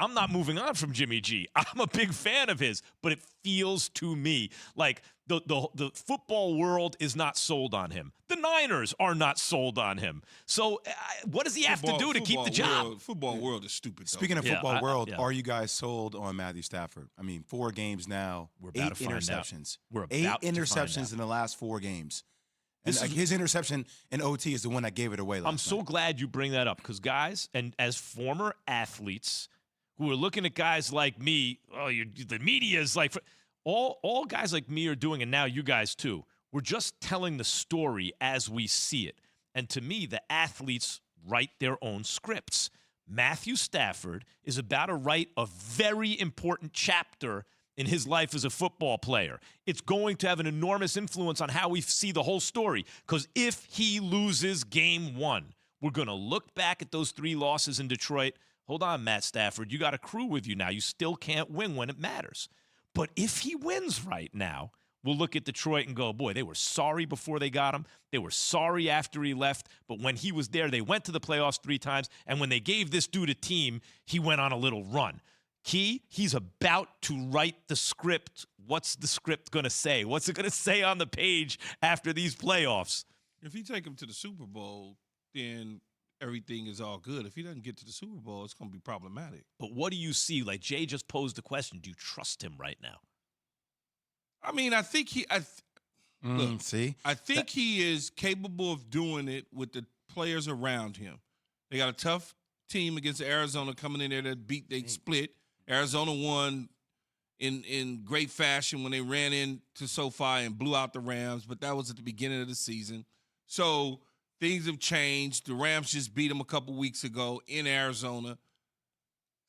I'm not moving on from Jimmy G. I'm a big fan of his, but it feels to me like the football world is not sold on him. The Niners are not sold on him. So what does he have to do to keep the job? Football world is stupid. Speaking of football world, are you guys sold on Matthew Stafford? I mean, 4 games now, we're about 8 to interceptions. We're about 8 interceptions in the last 4 games. And his interception in OT is the one that gave it away last night. I'm so glad you bring that up because, guys, and as former athletes who are looking at guys like me, the media is like, all guys like me are doing, and now you guys too, we're just telling the story as we see it. And to me, the athletes write their own scripts. Matthew Stafford is about to write a very important chapter in his life as a football player. It's going to have an enormous influence on how we see the whole story. Because if he loses game 1, we're going to look back at those 3 losses in Detroit. Hold on, Matt Stafford. You got a crew with you now. You still can't win when it matters. But if he wins right now, we'll look at Detroit and go, boy, they were sorry before they got him. They were sorry after he left. But when he was there, they went to the playoffs 3 times. And when they gave this dude a team, he went on a little run. Key, he's about to write the script. What's the script going to say? What's it going to say on the page after these playoffs? If he take him to the Super Bowl, then everything is all good. If he doesn't get to the Super Bowl, it's going to be problematic. But what do you see? Like Jay just posed the question. Do you trust him right now? I mean, I think he I think he is capable of doing it with the players around him. They got a tough team against Arizona coming in there that they split. Arizona won in great fashion when they ran into SoFi and blew out the Rams, but that was at the beginning of the season. So things have changed. The Rams just beat them a couple weeks ago in Arizona.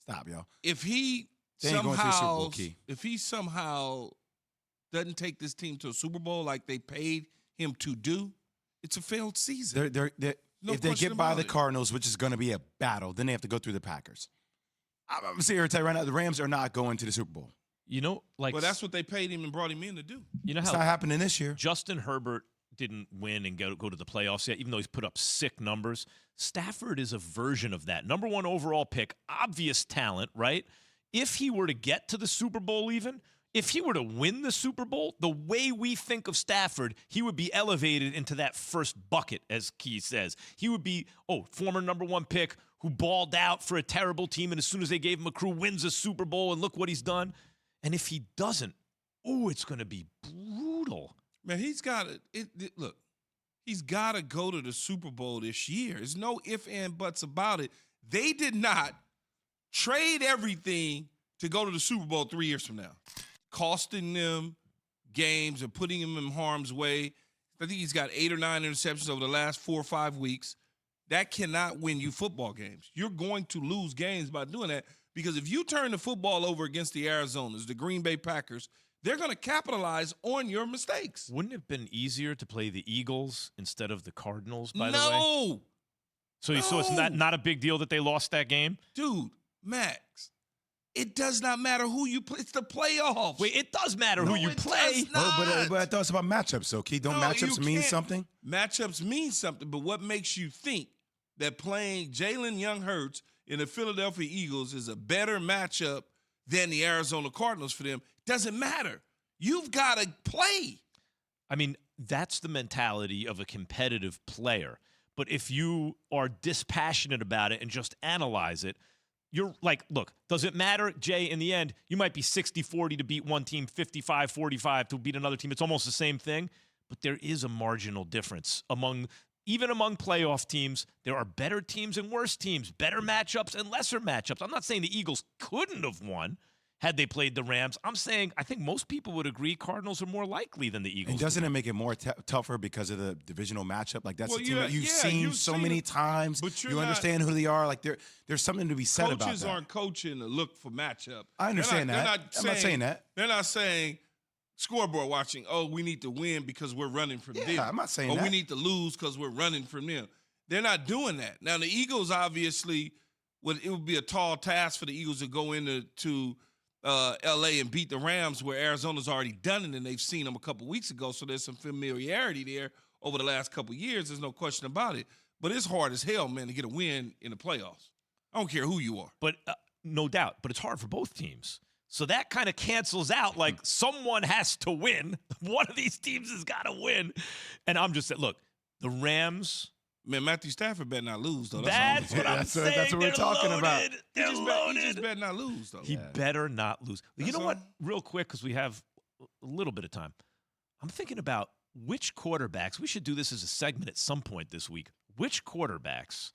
Stop, y'all. If he somehow doesn't take this team to a Super Bowl like they paid him to do, it's a failed season. If they get by the Cardinals, which is going to be a battle, then they have to go through the Packers. I'm sitting here to tell you right now, the Rams are not going to the Super Bowl. Well, that's what they paid him and brought him in to do. You know it's how not happening this year. Justin Herbert didn't win and go to the playoffs yet, even though he's put up sick numbers. Stafford is a version of that. Number 1 overall pick, obvious talent, right? If he were to get to the Super Bowl even, if he were to win the Super Bowl, the way we think of Stafford, he would be elevated into that first bucket, as Key says. He would be, former number 1 pick who balled out for a terrible team, and as soon as they gave him a crew, wins a Super Bowl, and look what he's done. And if he doesn't, it's going to be brutal. Man, he's got to go to the Super Bowl this year. There's no ifs and buts about it. They did not trade everything to go to the Super Bowl 3 years from now, costing them games and putting him in harm's way. I think he's got 8 or 9 interceptions over the last 4 or 5 weeks. That cannot win you football games. You're going to lose games by doing that because if you turn the football over against the Arizonas, the Green Bay Packers, they're going to capitalize on your mistakes. Wouldn't it have been easier to play the Eagles instead of the Cardinals, by the way? No. So it's not a big deal that they lost that game? Dude, Max, it does not matter who you play. It's the playoffs. Wait, it does matter who you play. But I thought it's about matchups, so Keith, don't matchups mean something? Matchups mean something, but what makes you think that playing Jalen Young-Hurts in the Philadelphia Eagles is a better matchup than the Arizona Cardinals for them doesn't matter. You've got to play. I mean, that's the mentality of a competitive player. But if you are dispassionate about it and just analyze it, you're like, look, does it matter, Jay, in the end, you might be 60-40 to beat one team, 55-45 to beat another team. It's almost the same thing, but there is a marginal difference even among playoff teams. There are better teams and worse teams, better matchups and lesser matchups. I'm not saying the Eagles couldn't have won had they played the Rams. I'm saying I think most people would agree Cardinals are more likely than the Eagles. And doesn't it make it more tougher because of the divisional matchup? Like that's the team that you've seen so many times. But you understand who they are. Like there's something to be said about that. Coaches aren't coaching to look for matchup. I understand that. I'm not saying that. They're not saying scoreboard watching, we need to win because we're running from them. Yeah, I'm not saying that. Or we need to lose because we're running from them. They're not doing that. Now, the Eagles obviously, it would be a tall task for the Eagles to go into L.A. and beat the Rams where Arizona's already done it and they've seen them a couple weeks ago, so there's some familiarity there over the last couple years. There's no question about it. But it's hard as hell, man, to get a win in the playoffs. I don't care who you are. But no doubt, but it's hard for both teams. So that kind of cancels out, like, someone has to win. One of these teams has got to win. And I'm just saying, look, the Rams. Man, Matthew Stafford better not lose, though. That's what I'm saying. That's what we're talking about. They're loaded. He just better not lose, though. He better not lose. You know all. what? Real quick, because we have a little bit of time. I'm thinking about which quarterbacks. We should do this as a segment at some point this week. Which quarterbacks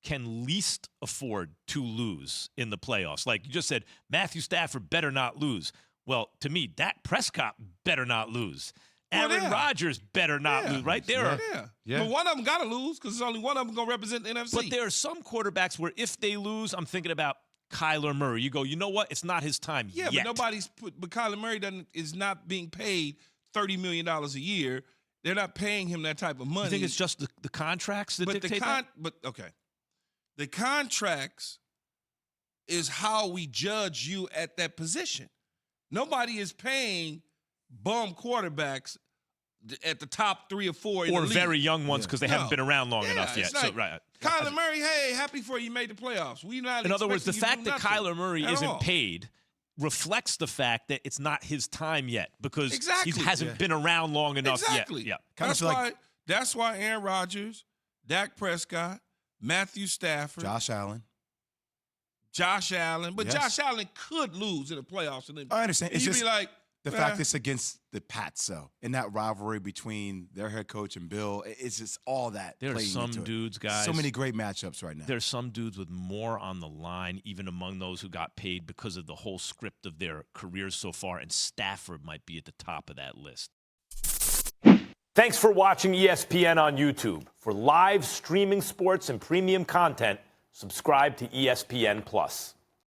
can least afford to lose in the playoffs? Like you just said, Matthew Stafford better not lose. Well, to me, Dak Prescott better not lose. Aaron Rodgers better not lose, right? But one of them got to lose because there's only one of them going to represent the NFC. But there are some quarterbacks where if they lose, I'm thinking about Kyler Murray. You go, you know what? It's not his time yet. But but Kyler Murray is not being paid $30 million a year. They're not paying him that type of money. You think it's just the contracts that dictate that? Okay. The contracts is how we judge you at that position. Nobody is paying bum quarterbacks at the top 3 or 4 in the league. Or very young ones because they haven't been around long enough yet. Like, so, right. Kyler Murray, hey, happy for you made the playoffs. In other words, the fact that Kyler Murray isn't paid reflects the fact that it's not his time yet because he hasn't been around long enough yet. Yeah. That's why Aaron Rodgers, Dak Prescott, Matthew Stafford, Josh Allen. But Josh Allen could lose in the playoffs. And then I understand. It's just be like, the fact it's against the Pats, though, and that rivalry between their head coach and Bill. It's just all that. There are some dudes, guys. So many great matchups right now. There's some dudes with more on the line, even among those who got paid because of the whole script of their careers so far, and Stafford might be at the top of that list. Thanks for watching ESPN on YouTube. For live streaming sports and premium content, subscribe to ESPN+.